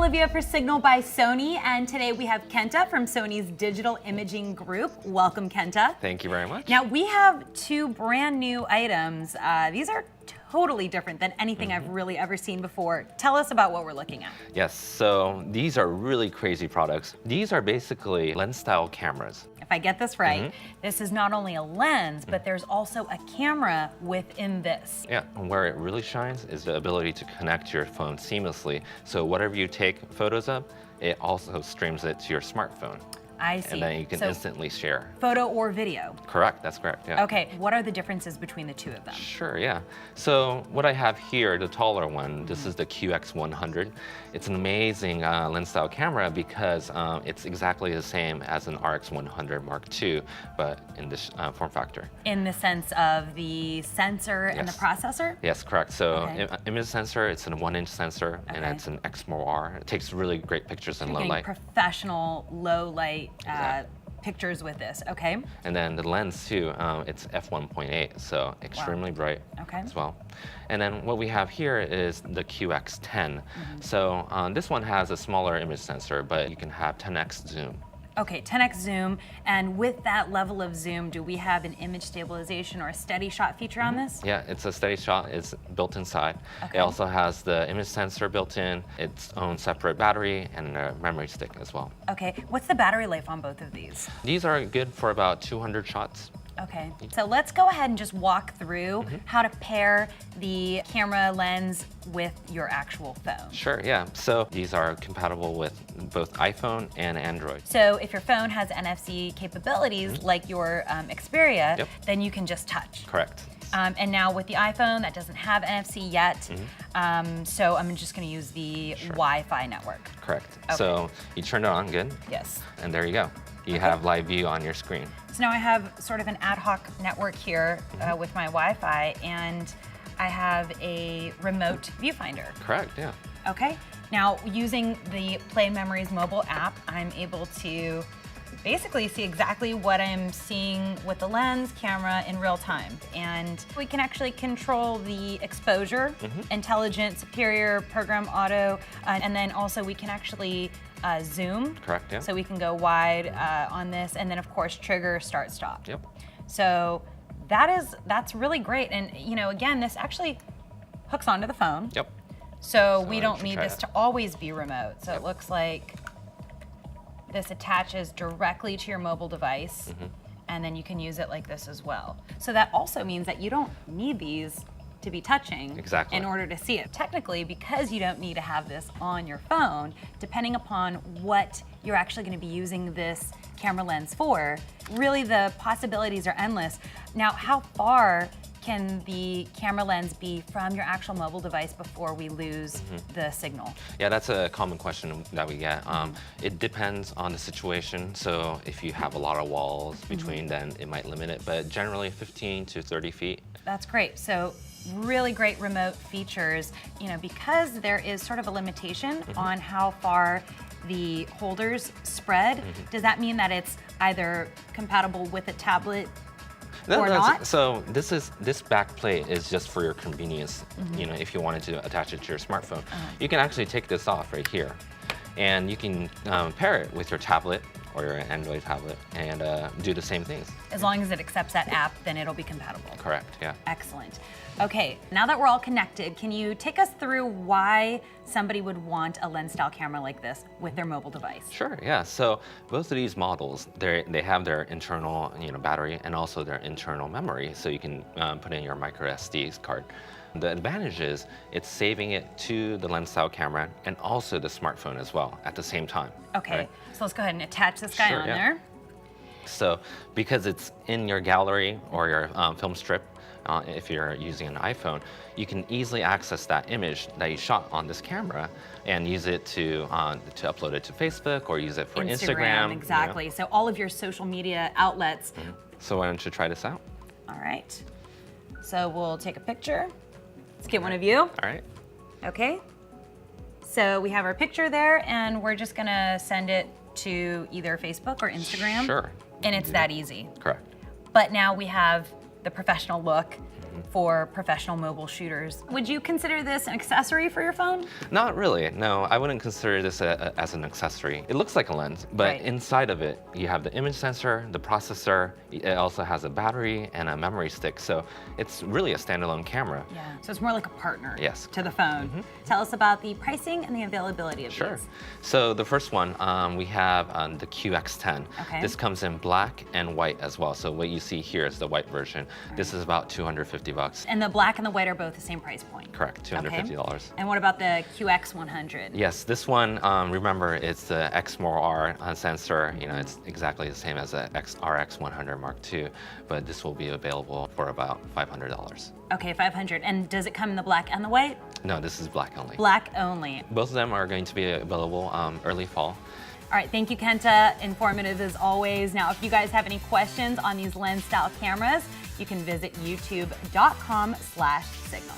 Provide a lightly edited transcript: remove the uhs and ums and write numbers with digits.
Olivia for Signal by Sony, and today we have Kenta from Sony's Digital Imaging Group. Welcome, Kenta. Thank you very much. Now, we have two brand new items. These are totally different than anything I've really ever seen before. Tell us about what we're looking at. Yes, so these are really crazy products. These are basically lens-style cameras. If I get this right, this is not only a lens, but there's also a camera within this. Yeah, and where it really shines is the ability to connect your phone seamlessly. So whatever you take photos of, it also streams it to your smartphone. I see. And then you can instantly share. Photo or video? Correct, that's correct, yeah. Okay, what are the differences between the two of them? Sure, yeah. So what I have here, the taller one, this is the QX100. It's an amazing lens-style camera because it's exactly the same as an RX100 Mark II, but in this form factor. In the sense of the sensor and the processor? Yes, correct. So image sensor, it's a 1-inch sensor, and it's an XMOR. It takes really great pictures in low light. Professional low light pictures with this, okay? And then the lens too, it's f1.8, so extremely bright as well. And then what we have here is the QX10. So this one has a smaller image sensor, but you can have 10x zoom. Okay, 10x zoom, and with that level of zoom, do we have an image stabilization or a steady shot feature on this? Yeah, it's a steady shot. It's built inside. It also has the image sensor built in, its own separate battery, and a memory stick as well. Okay, what's the battery life on both of these? These are good for about 200 shots. Okay, so let's go ahead and just walk through how to pair the camera lens with your actual phone. Sure, yeah. So these are compatible with both iPhone and Android. So if your phone has NFC capabilities like your Xperia, then you can just touch. Correct. And now with the iPhone, that doesn't have NFC yet, so I'm just going to use the Wi-Fi network. Correct. So you turn it on, good? Yes. And there you go. You have live view on your screen. So now I have sort of an ad hoc network here with my Wi-Fi, and I have a remote viewfinder. Correct, yeah. Okay. Now, using the Play Memories mobile app, I'm able to basically see exactly what I'm seeing with the lens camera in real time. And we can actually control the exposure, intelligent, superior, program auto, and then also we can actually zoom. Correct, yeah. So we can go wide on this, and then of course trigger, start, stop. Yep. So that's really great. And you know, again, this actually hooks onto the phone. Yep. So we don't need this to always be remote. So it looks like this attaches directly to your mobile device, and then you can use it like this as well. So that also means that you don't need these to be touching in order to see it. Technically, because you don't need to have this on your phone, depending upon what you're actually going to be using this camera lens for, really the possibilities are endless. Now, how far can the camera lens be from your actual mobile device before we lose the signal? Yeah, that's a common question that we get. It depends on the situation. So if you have a lot of walls between, then it might limit it, but generally 15 to 30 feet. That's great. So really great remote features, you know, because there is sort of a limitation on how far the holders spread. Does that mean that it's either compatible with a tablet or not? So this back plate is just for your convenience. You know, if you wanted to attach it to your smartphone, you can actually take this off right here, and you can pair it with your tablet or your Android tablet and do the same things. As long as it accepts that app, then it'll be compatible. Correct, yeah. Excellent. Okay, now that we're all connected, can you take us through why somebody would want a lens-style camera like this with their mobile device? Sure, yeah. So both of these models, they have their internal battery and also their internal memory, so you can put in your micro SD card. The advantage is it's saving it to the lens-style camera and also the smartphone as well at the same time. Okay, so let's go ahead and attach this guy on there. So because it's in your gallery or your film strip, if you're using an iPhone, you can easily access that image that you shot on this camera and use it to upload it to Facebook or use it for Instagram. Exactly. So all of your social media outlets. So why don't you try this out? All right. So we'll take a picture. Let's get one of you. All right. Okay. So we have our picture there, and we're just gonna send it to either Facebook or Instagram. Sure. And it's that easy. Correct. But now we have the professional look for professional mobile shooters. Would you consider this an accessory for your phone? Not really, no. I wouldn't consider this as an accessory. It looks like a lens, but inside of it, you have the image sensor, the processor. It also has a battery and a memory stick, so it's really a standalone camera. Yeah, so it's more like a partner to the phone. Tell us about the pricing and the availability of Sure. these. So the first one, we have the QX10. Okay. This comes in black and white as well. So what you see here is the white version. This is about $250. And the black and the white are both the same price point? Correct, $250. And what about the QX100? Yes, this one, remember, it's the X-MOR sensor. You know, it's exactly the same as the RX100 Mark II, but this will be available for about $500. Okay, 500. And does it come in the black and the white? No, this is black only. Black only. Both of them are going to be available early fall. All right, thank you, Kenta. Informative as always. Now, if you guys have any questions on these lens style cameras, you can visit youtube.com/signal.